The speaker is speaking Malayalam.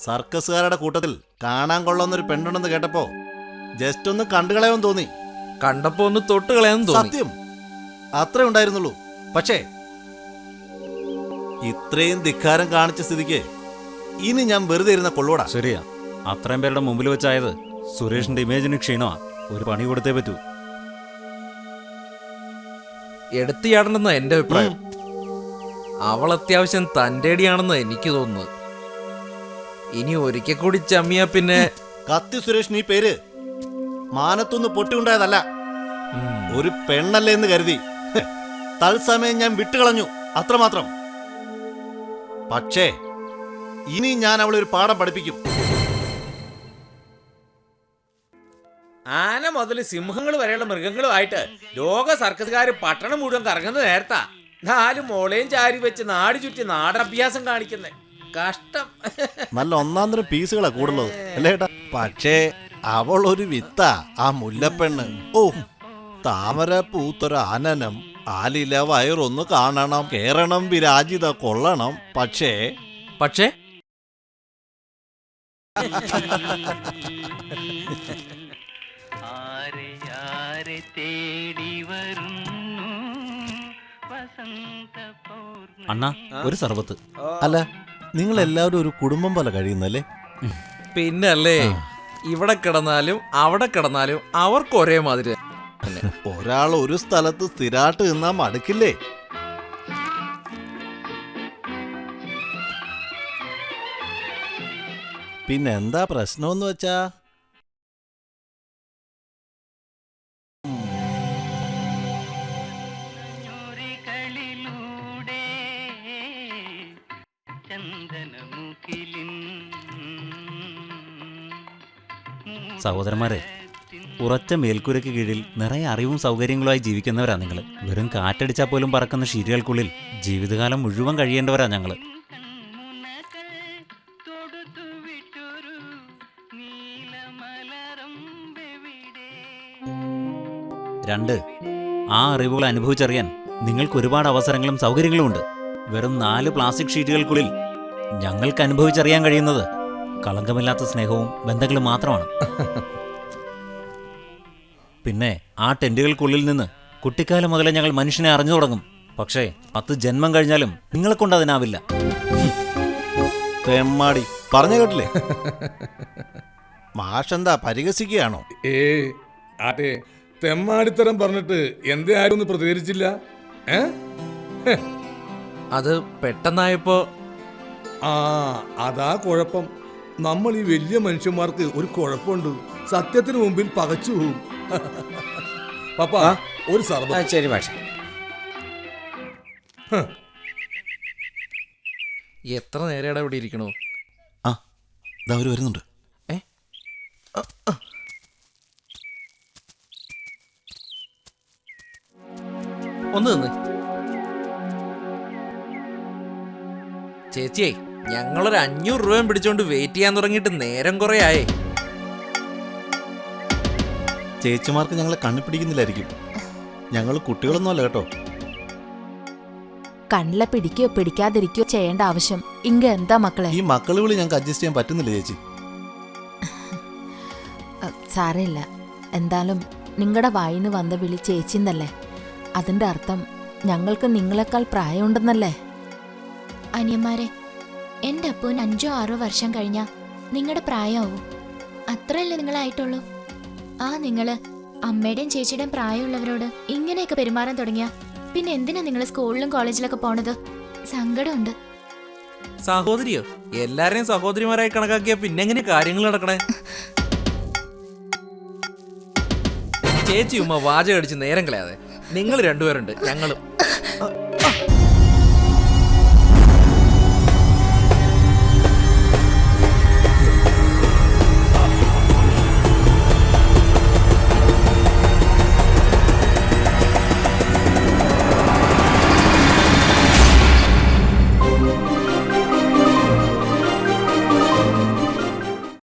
സർക്കസുകാരുടെ കൂട്ടത്തിൽ കാണാൻ കൊള്ളുന്നൊരു പെണ്ണുണ്ടെന്ന് കേട്ടപ്പോ ജസ്റ്റ് ഒന്ന് കണ്ടുകളയാൻ തോന്നി. കണ്ടപ്പോ ഒന്ന് തൊട്ട് കളയാൻ തോന്നി. സത്യം അത്രേ ഉണ്ടായിരുന്നുള്ളൂ. പക്ഷേ ഇത്രയും ധിക്കാരം കാണിച്ച സ്ഥിതിക്ക് ഇനി ഞാൻ വെറുതെ ഇരുന്ന കൊള്ളൂടാ. ശരിയാ, അത്രയും പേരുടെ മുമ്പിൽ വെച്ചായത് സുരേഷിന്റെ ഇമേജിന് ക്ഷീണമാ. ഒരു പണി കൊടുത്തേ പറ്റൂ. എടുത്തിയാടണമെന്ന എന്റെ അഭിപ്രായം. അവൾ അത്യാവശ്യം തന്റേടിയാണെന്ന് എനിക്ക് തോന്നുന്നത്. ഇനി ഒരിക്കൽ കൂടി ചമ്മിയാ പിന്നെ കത്തി സുരേഷ് നീ പേര് മാനത്തൊന്ന് പൊട്ടിയുണ്ടായതല്ല, ഒരു പെണ്ണല്ലേ എന്ന് കരുതി തത്സമയം ഞാൻ വിട്ടുകളഞ്ഞു, അത്രമാത്രം. പക്ഷേ ഇനി ഞാൻ അവളെ ഒരു പാഠം പഠിപ്പിക്കും. ആന മുതൽ സിംഹങ്ങൾ വരെയുള്ള മൃഗങ്ങളുമായിട്ട് ലോക സർക്കസുകാർ പട്ടണം മുഴുവൻ കറങ്ങുന്ന നേരത്താ 4 മോളെയും ചാരി വെച്ച് നാട് ചുറ്റി നാടഭ്യാസം കാണിക്കുന്നേ. കഷ്ടം. നല്ല ഒന്നാന്തരം പീസുകളാ കൂടുള്ളത് അല്ലേ ഏട്ടാ? പക്ഷേ അവൾ ഒരു വിത്താ, ആ മുല്ലപ്പെണ്ണ്. ഓ, താമര പൂത്തൊരാനനം, ആലില വയറൊന്ന് കാണണം, കേറണം വിരാജിത കൊള്ളണം. പക്ഷേ അണ്ണാ, ഒരു സർബത്ത്. അല്ല, നിങ്ങൾ എല്ലാവരും ഒരു കുടുംബം പോലെ കഴിയുന്നല്ലേ? പിന്നല്ലേ, ഇവിടെ കിടന്നാലും അവിടെ കിടന്നാലും അവർക്ക് ഒരേ മാതിരി തന്നെ. ഒരാൾ ഒരു സ്ഥലത്ത് സ്ഥിരായിട്ട് നിന്നാ മടുക്കില്ലേ? പിന്നെന്താ പ്രശ്നമെന്ന് വെച്ചാ, സഹോദരന്മാരെ, ഉറച്ച മേൽക്കൂരയ്ക്ക് കീഴിൽ നിറയെ അറിവും സൗകര്യങ്ങളുമായി ജീവിക്കുന്നവരാ നിങ്ങൾ. വെറും കാറ്റടിച്ചാൽ പോലും പറക്കുന്ന ശീരികൾക്കുള്ളിൽ ജീവിതകാലം മുഴുവൻ കഴിയേണ്ടവരാ ഞങ്ങൾ. 2, ആ അറിവുകൾ അനുഭവിച്ചറിയാൻ നിങ്ങൾക്ക് ഒരുപാട് അവസരങ്ങളും സൗകര്യങ്ങളും ഉണ്ട്. വെറും 4 പ്ലാസ്റ്റിക് ഷീറ്റുകൾക്കുള്ളിൽ ഞങ്ങൾക്ക് അനുഭവിച്ചറിയാൻ കഴിയുന്നത് കളങ്കമില്ലാത്ത സ്നേഹവും ബന്ധങ്ങളും മാത്രമാണ്. പിന്നെ ആ ടെന്റുകൾക്കുള്ളിൽ നിന്ന് കുട്ടിക്കാലം മുതലേ ഞങ്ങൾ മനുഷ്യനെ അറിഞ്ഞു തുടങ്ങും. പക്ഷേ 10 ജന്മം കഴിഞ്ഞാലും നിങ്ങളെ കൊണ്ട് അതിനാവില്ല. തെമ്മാടി പറഞ്ഞു കേട്ടില്ലേ? മാഷെന്താ പരിഹസിക്കുകയാണോ? അതെ, തെമ്മാടിത്തരം പറഞ്ഞിട്ട് എന്തേ ആരും ഒന്ന് പ്രതികരിച്ചില്ല? അത് പെട്ടെന്നായപ്പോ അതാ കുഴപ്പം. നമ്മൾ ഈ വലിയ മനുഷ്യന്മാർക്ക് ഒരു കുഴപ്പമുണ്ട്, സത്യത്തിന് മുമ്പിൽ പകച്ചു പോവും. പപ്പ, ഒരു സർബത്ത്. ശരി പക്ഷേ എത്ര നേരം ഇവിടെ ഇരിക്കണോ? ആ, ഇതാ അവര് വരുന്നുണ്ട്. ഒന്ന് നിന്ന് ചേച്ചിയെ, ഞങ്ങളൊരു 500 രൂപയും പിടിച്ചോണ്ട് വെയിറ്റ് ചെയ്യാൻ തുടങ്ങിയിട്ട് നേരം കുറെ ആയേ. ചേച്ചിമാർക്ക് ഞങ്ങളെ കണ്ണുപിടിക്കുന്നില്ലായിരിക്കും. ഞങ്ങൾ കുട്ടികളൊന്നും അല്ല കേട്ടോ. കണ്ണിലെ പിടിക്കോ പിടിക്കാതിരിക്കോ ചെയ്യേണ്ട ആവശ്യം ഇങ്ങ എന്താ മക്കളെ? ഈ മക്കള് വിളി ഞങ്ങൾക്ക് അഡ്ജസ്റ്റ് ചെയ്യാൻ പറ്റുന്നില്ല ചേച്ചി. സാരമില്ല, എന്തായാലും നിങ്ങളുടെ വായിന്ന് വന്ന വിളി ചേച്ചിന്നല്ലേ. അതിന്റെ അർത്ഥം ഞങ്ങൾക്ക് നിങ്ങളെക്കാൾ പ്രായമുണ്ടെന്നല്ലേ. അനിയന്മാരെ, എന്റെ അപ്പൂന് 5-6 വർഷം കഴിഞ്ഞാ നിങ്ങളുടെ പ്രായമാവും. അത്രയല്ലേ നിങ്ങളായിട്ടുള്ളൂ. നിങ്ങള് അമ്മയുടെയും ചേച്ചിയുടെയും പ്രായമുള്ളവരോട് ഇങ്ങനെയൊക്കെ പെരുമാറാൻ തുടങ്ങിയ പിന്നെ എന്തിനാ നിങ്ങൾ സ്കൂളിലും കോളേജിലൊക്കെ പോണത്? സങ്കടമുണ്ട്. സഹോദരിയോ? എല്ലാരെയും സഹോദരിമാരായി കണക്കാക്കിയ പിന്നെ എങ്ങനെ കാര്യങ്ങൾ നടക്കണേ? ചേച്ചി ഉമ്മ വാചകം അടിച്ച് നേരം കളയാതെ. നിങ്ങൾ രണ്ടുപേരുണ്ട്, ഞങ്ങളും.